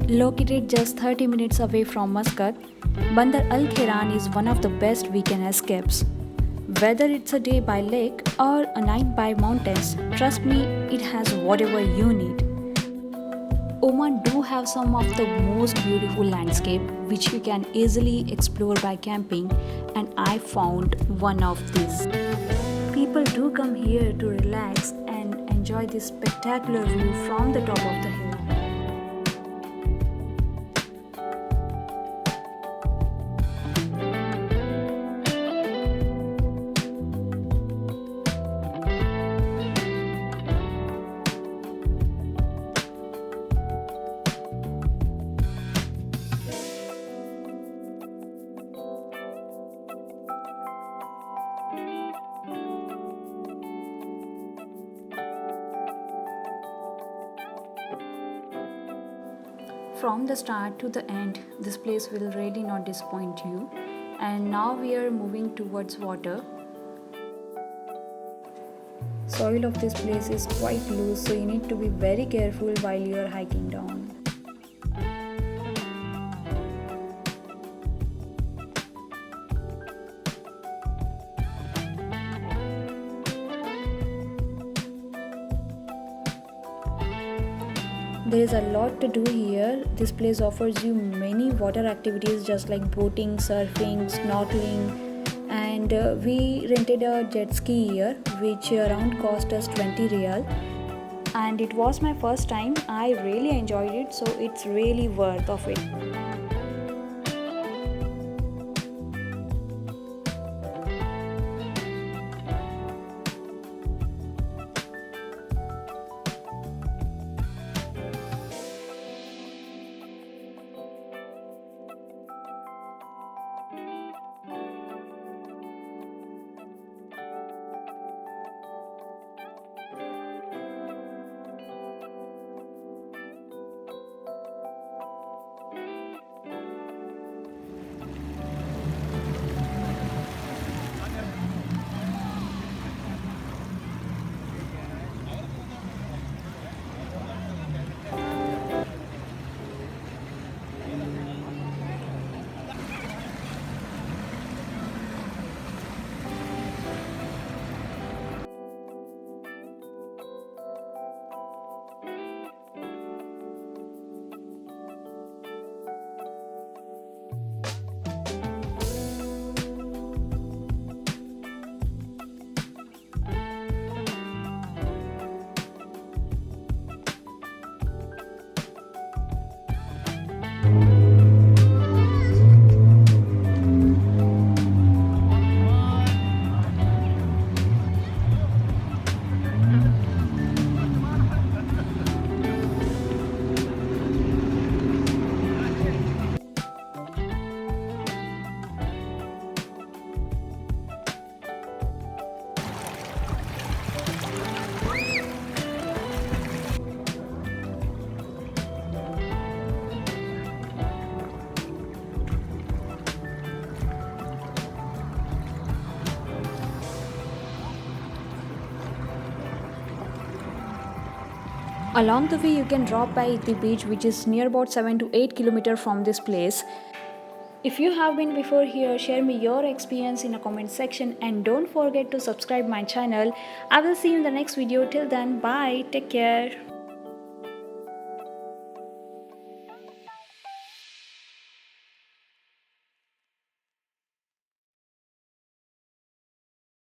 Located just 30 minutes away from Muscat, Bandar Al Khayran is one of the best weekend escapes. Whether it's a day by lake or a night by mountains, trust me, it has whatever you need. Oman do have some of the most beautiful landscape which you can easily explore by camping, and I found one of these. People do come here to relax and enjoy this spectacular view from the top of the hill. From the start to the end, this place will really not disappoint you. And now we are moving towards water. Soil of this place is quite loose, so you need to be very careful while you are hiking down. There is a lot to do here. This place offers you many water activities just like boating, surfing, snorkeling, and we rented a jet ski here which around cost us 20 real, and it was my first time. I really enjoyed it, so it's really worth of it. Along the way, you can drop by the beach, which is near about 7 to 8 kilometers from this place. If you have been before here, share me your experience in a comment section, and don't forget to subscribe my channel. I will see you in the next video. Till then, bye. Take care.